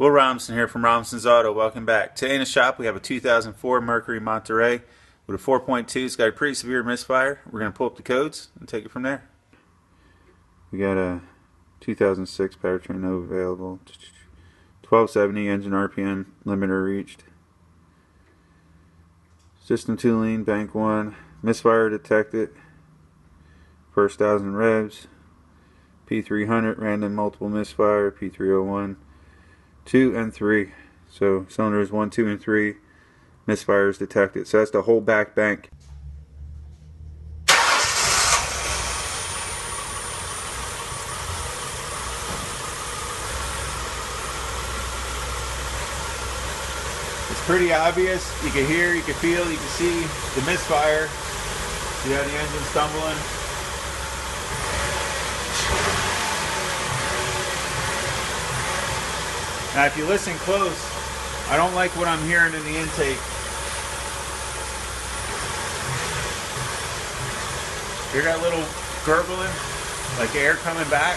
Will Robinson here from Robinson's Auto. Welcome back. Today in the shop we have a 2004 Mercury Monterey with a 4.2. It's got a pretty severe misfire. We're going to pull up the codes and take it from there. We got a 2006 powertrain node available. 1270 engine RPM limiter reached. System tooling, bank 1. Misfire detected. First 1000 revs. P0300 random multiple misfire. P0301. 2 and 3. So cylinders 1, 2, and 3 misfires detected. So that's the whole back bank. It's pretty obvious. You can hear, you can feel, you can see the misfire. See how the engine's stumbling. Now if you listen close, I don't like what I'm hearing in the intake. Hear that little gurgling, like air coming back?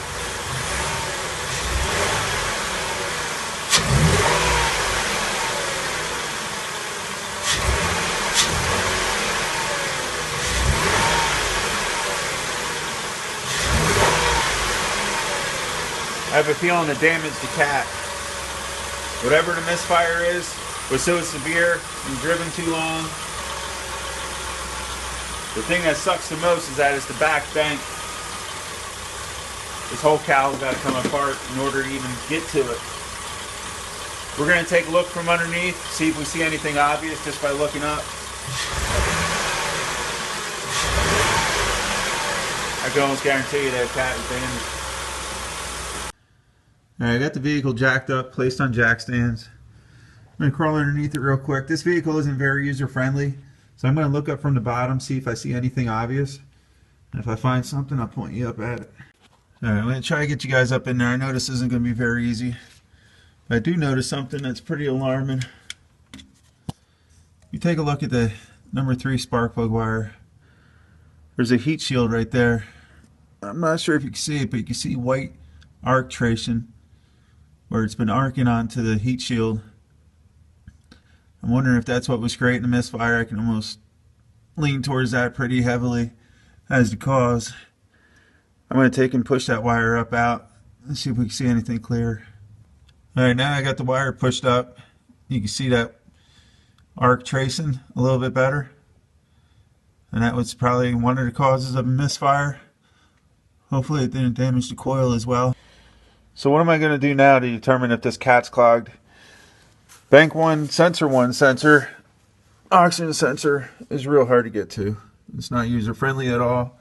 I have a feeling the damage to cat. Whatever the misfire is, was so severe and driven too long. The thing that sucks the most is that it's the back bank. This whole cowl's got to come apart in order to even get to it. We're going to take a look from underneath, see if we see anything obvious just by looking up. I can almost guarantee you that cat is damaged. Alright, I got the vehicle jacked up, placed on jack stands. I'm going to crawl underneath it real quick. This vehicle isn't very user friendly, so I'm going to look up from the bottom, see if I see anything obvious. And if I find something, I'll point you up at it. Alright, I'm going to try to get you guys up in there. I know this isn't going to be very easy, but I do notice something that's pretty alarming. You take a look at the number 3 spark plug wire. There's a heat shield right there. I'm not sure if you can see it, but you can see white arc tracing where it's been arcing onto the heat shield. I'm wondering if that's what was creating the misfire. I can almost lean towards that pretty heavily as the cause. I'm going to take and push that wire up out and see if we can see anything clear. Alright, now I got the wire pushed up. You can see that arc tracing a little bit better. And that was probably one of the causes of a misfire. Hopefully it didn't damage the coil as well. So what am I going to do now to determine if this cat's clogged? Bank 1, sensor 1 sensor, oxygen sensor is real hard to get to. It's not user friendly at all.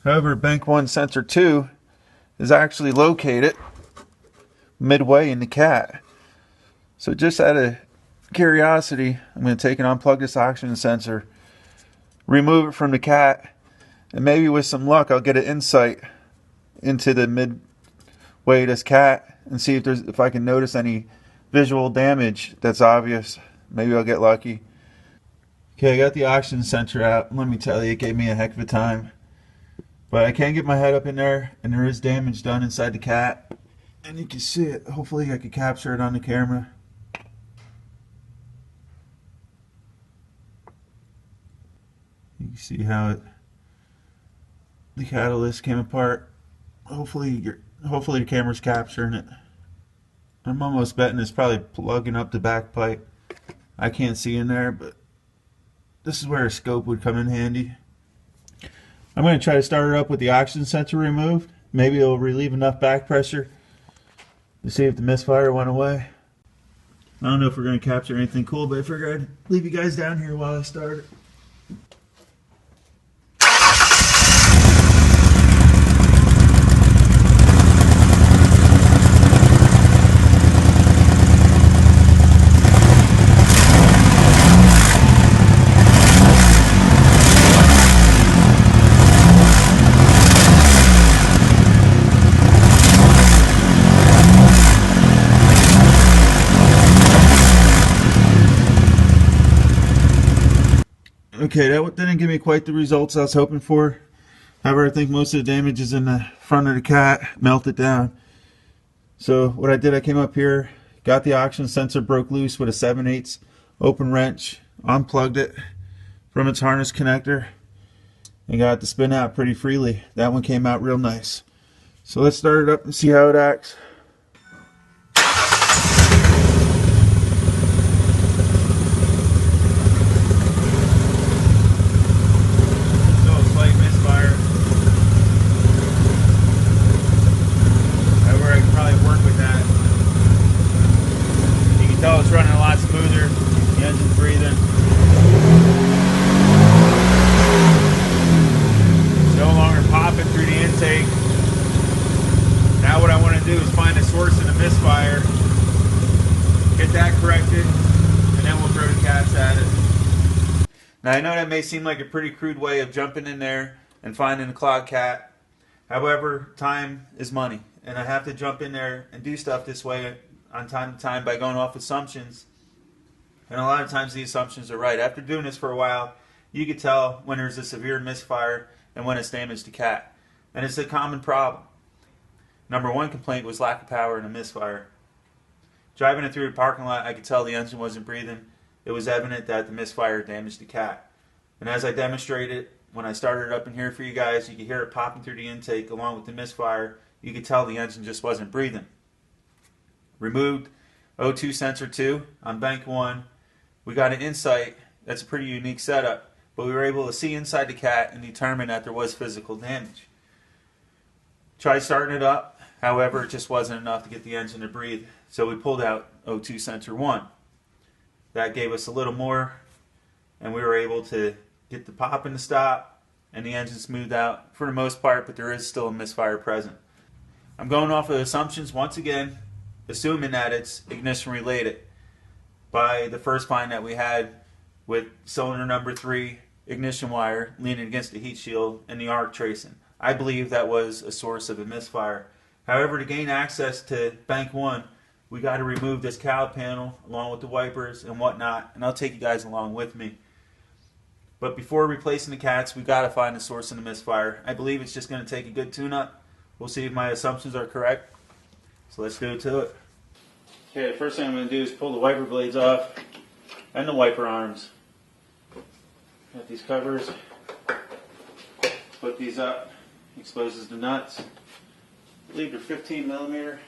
However, bank 1 sensor 2 is actually located midway in the cat. So just out of curiosity, I'm going to take and unplug this oxygen sensor, remove it from the cat, and maybe with some luck I'll get an insight into the midway of this cat and see if I can notice any visual damage that's obvious. Maybe I'll get lucky. Okay, I got the oxygen sensor out. Let me tell you, it gave me a heck of a time. But I can get my head up in there, and there is damage done inside the cat. And you can see it. Hopefully I can capture it on the camera. You can see how the catalyst came apart. Hopefully the camera's capturing it. I'm almost betting it's probably plugging up the back pipe. I can't see in there, but this is where a scope would come in handy. I'm going to try to start it up with the oxygen sensor removed. Maybe it'll relieve enough back pressure to see if the misfire went away. I don't know if we're going to capture anything cool, but I figured I'd leave you guys down here while I start it. Okay, that didn't give me quite the results I was hoping for. However, I think most of the damage is in the front of the cat, melted down. So what I did, I came up here, Got the oxygen sensor broke loose with a 7/8 open wrench, unplugged it from its harness connector, and got it to spin out pretty freely. That one came out real nice. So let's start it up and see how it acts. It's running a lot smoother. The engine's breathing. It's no longer popping through the intake. Now what I want to do is find a source of the misfire, get that corrected, and then we'll throw the cats at it. Now I know that may seem like a pretty crude way of jumping in there and finding a clogged cat. However, time is money, and I have to jump in there and do stuff this way on time to time by going off assumptions, and a lot of times the assumptions are right. After doing this for a while, you can tell when there's a severe misfire and when it's damaged the cat, and it's a common problem. Number one complaint was lack of power in a misfire. Driving it through the parking lot, I could tell the engine wasn't breathing. It was evident that the misfire damaged the cat, and as I demonstrated when I started it up in here for you guys, you could hear it popping through the intake along with the misfire. You could tell the engine just wasn't breathing. Removed O2 sensor 2 on bank 1. We got an insight. That's a pretty unique setup, but we were able to see inside the cat and determine that there was physical damage. Tried starting it up, however it just wasn't enough to get the engine to breathe, so we pulled out O2 sensor 1. That gave us a little more, and we were able to get the pop and the stop and the engine smoothed out for the most part, but there is still a misfire present. I'm going off of assumptions once again, assuming that it's ignition related by the first find that we had with cylinder number 3 ignition wire leaning against the heat shield and the arc tracing. I believe that was a source of a misfire. However, to gain access to bank 1, we got to remove this cowl panel along with the wipers and whatnot, and I'll take you guys along with me. But before replacing the cats, we got to find the source of the misfire. I believe it's just going to take a good tune-up. We'll see if my assumptions are correct. So let's go to it. Okay, the first thing I'm going to do is pull the wiper blades off and the wiper arms. Got these covers. Put these up. Exposes the nuts. I believe they're 15 millimeter.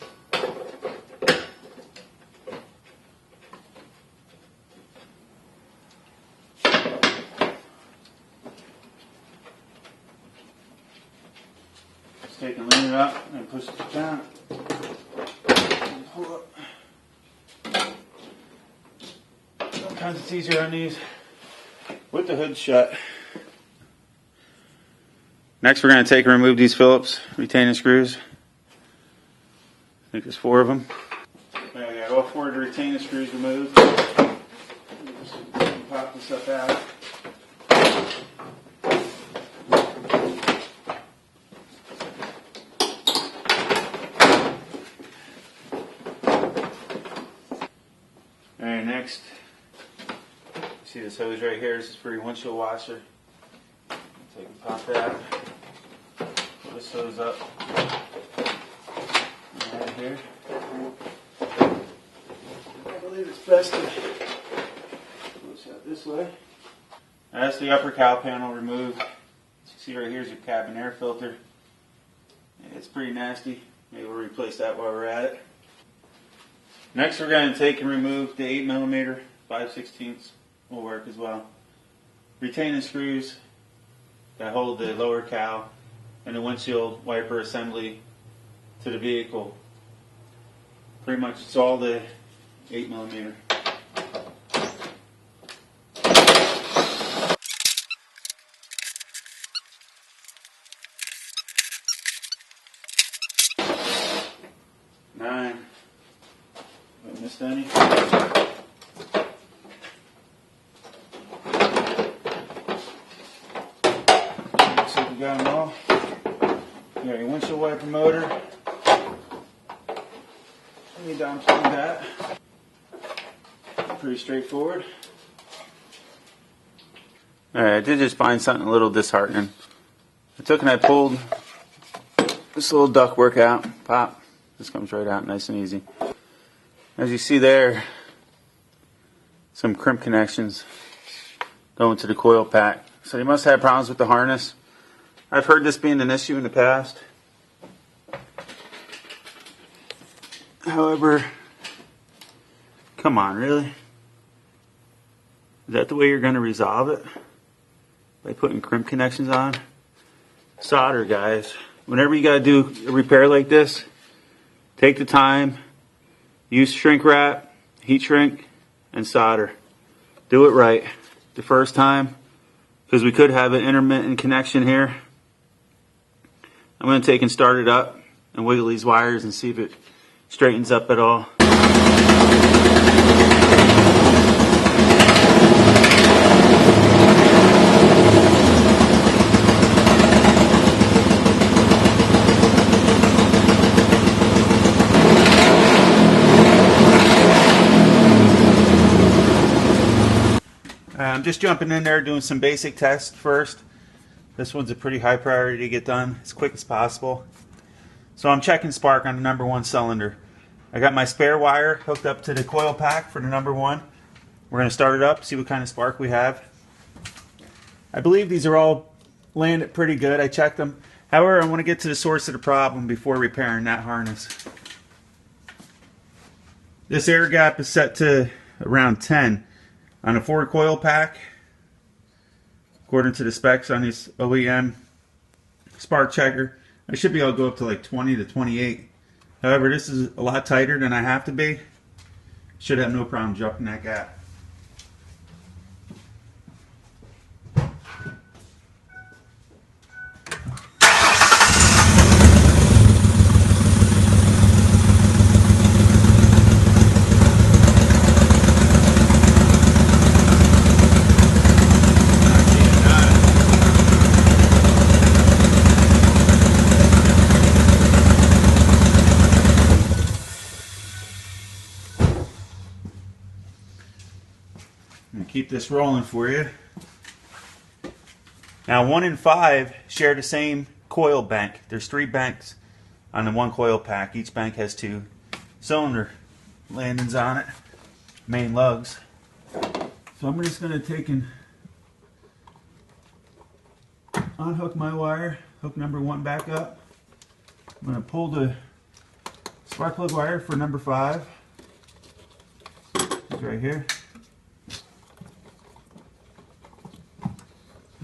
Just take and lean it up and push it down. And pull up. Sometimes it's easier on these with the hood shut. Next we're going to take and remove these Phillips retaining screws. I think there's 4 of them. Okay, I got all 4 of the retaining screws removed. Just pop this up out. Alright, next, see this hose right here. This is for your windshield washer. Take and pop that. Pull this hose up. Right here. I believe it's best to push out this way. That's the upper cowl panel removed. As you see right here is your cabin air filter. It's pretty nasty. Maybe we'll replace that while we're at it. Next we're going to take and remove the 8 millimeter 5/16 will work as well. Retaining screws that hold the lower cowl and the windshield wiper assembly to the vehicle. Pretty much it's all the 8 millimeter. Nine. Have I missed any? Looks like we got them all. You got your windshield wiper motor. Let me downplug that. Pretty straightforward. Alright, I did just find something a little disheartening. I took and I pulled this little ductwork out. Pop. This comes right out nice and easy. As you see there, some crimp connections going to the coil pack. So you must have problems with the harness. I've heard this being an issue in the past. However, come on, really? Is that the way you're going to resolve it? By putting crimp connections on? Solder, guys. Whenever you got to do a repair like this, take the time, use shrink wrap, heat shrink, and solder. Do it right the first time, because we could have an intermittent connection here. I'm going to take and start it up and wiggle these wires and see if it straightens up at all. I'm just jumping in there doing some basic tests first. This one's a pretty high priority to get done as quick as possible. So I'm checking spark on the number 1 cylinder. I got my spare wire hooked up to the coil pack for the number 1. We're going to start it up, see what kind of spark we have. I believe these are all landed pretty good. I checked them. However, I want to get to the source of the problem before repairing that harness. This air gap is set to around 10. On a 4 coil pack, according to the specs on this OEM spark checker, I should be able to go up to like 20 to 28. However, this is a lot tighter than I have to be. Should have no problem jumping that gap. Keep this rolling for you. Now 1 and 5 share the same coil bank. There's 3 banks on the 1 coil pack. Each bank has 2 cylinder landings on it, main lugs. So I'm just going to take and unhook my wire, hook number 1 back up. I'm going to pull the spark plug wire for number 5. It's right here.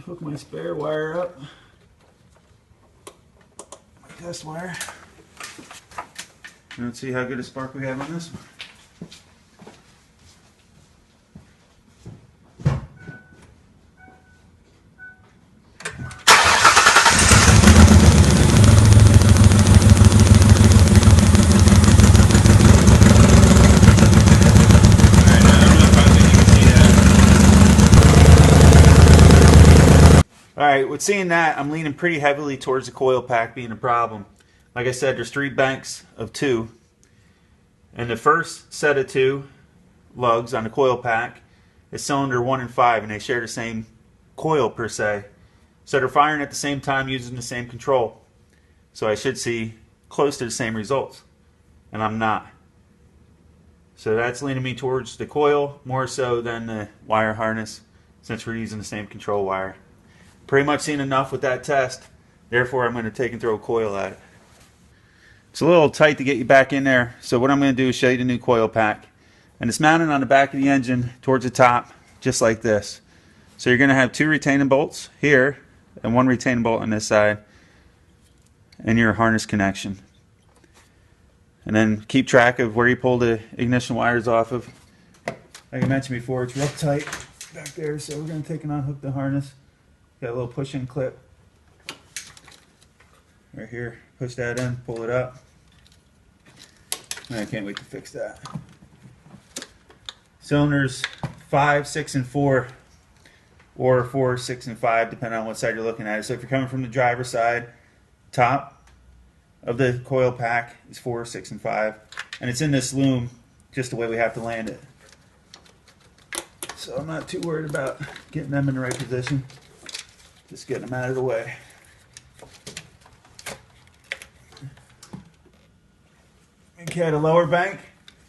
Hook my spare wire up, my test wire, and let's see how good a spark we have on this one. Alright, with seeing that, I'm leaning pretty heavily towards the coil pack being a problem. Like I said, there's 3 banks of 2. And the first set of 2 lugs on the coil pack is cylinder 1 and 5, and they share the same coil per se. So they're firing at the same time using the same control. So I should see close to the same results. And I'm not. So that's leaning me towards the coil more so than the wire harness, since we're using the same control wire. Pretty much seen enough with that test, therefore I'm going to take and throw a coil at it. It's a little tight to get you back in there, so what I'm going to do is show you the new coil pack. And it's mounted on the back of the engine towards the top, just like this. So you're going to have 2 retaining bolts here, and 1 retaining bolt on this side, and your harness connection. And then keep track of where you pull the ignition wires off of. Like I mentioned before, it's real tight back there, so we're going to take and unhook the harness. Got a little push-in clip right here. Push that in, pull it up. I can't wait to fix that. Cylinders 5, 6, and 4, or 4, 6, and 5, depending on what side you're looking at it. So if you're coming from the driver's side, top of the coil pack is 4, 6, and 5, and it's in this loom, just the way we have to land it. So I'm not too worried about getting them in the right position. Just getting them out of the way. Okay, the lower bank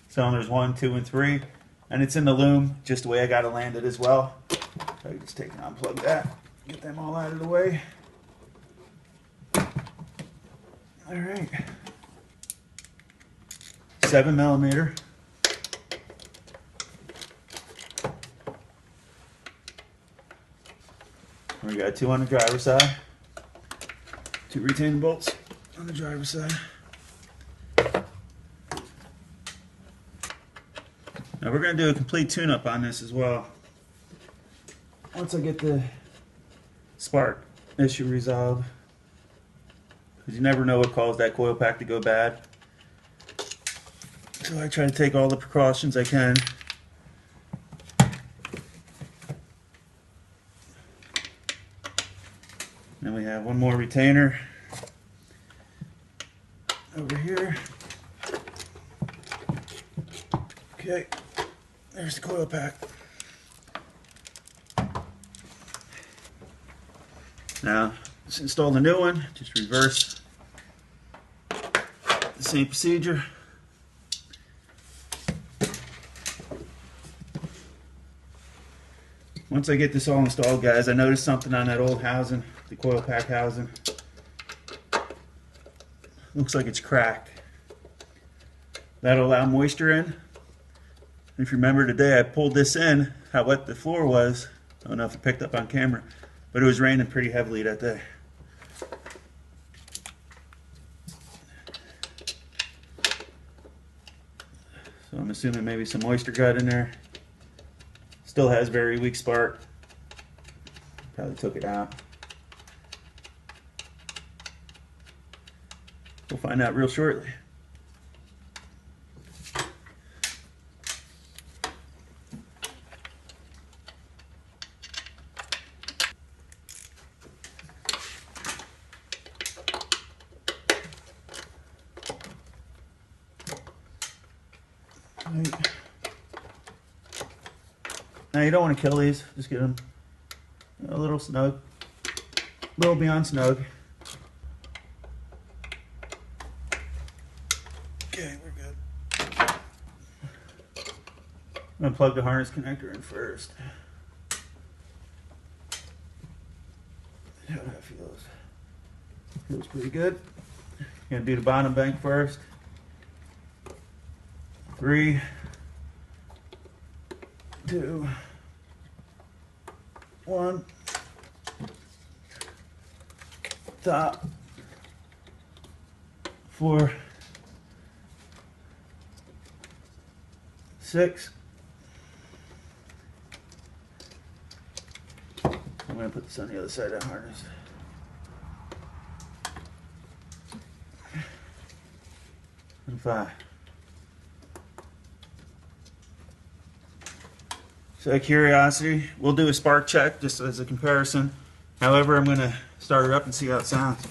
Cylinders 1, 2, and 3. And it's in the loom, just the way I got it landed as well. So I can just take and unplug that, get them all out of the way. Alright. 7mm. We got 2 on the driver's side. 2 retaining bolts on the driver's side. Now we're going to do a complete tune-up on this as well. Once I get the spark issue resolved. Because you never know what caused that coil pack to go bad. So I try to take all the precautions I can. Then we have one more retainer over here. Okay, there's the coil pack. Now, let's install the new one. Just reverse the same procedure. Once I get this all installed, guys, I noticed something on that old housing, the coil pack housing. Looks like it's cracked. That'll allow moisture in. If you remember today, I pulled this in, how wet the floor was. I don't know if it picked up on camera, but it was raining pretty heavily that day. So I'm assuming maybe some moisture got in there. Still has very weak spark. Probably took it out. We'll find out real shortly. Right. Now you don't want to kill these, just get them a little snug, a little beyond snug. Okay, we're good. I'm going to plug the harness connector in first. How that feels. Feels pretty good. Going to do the bottom bank first. 3, 2, 1. Top. 4, 6. I'm going to put this on the other side of the harness. And 5. So out of curiosity, we'll do a spark check just as a comparison. However, I'm going to start her up and see how it sounds.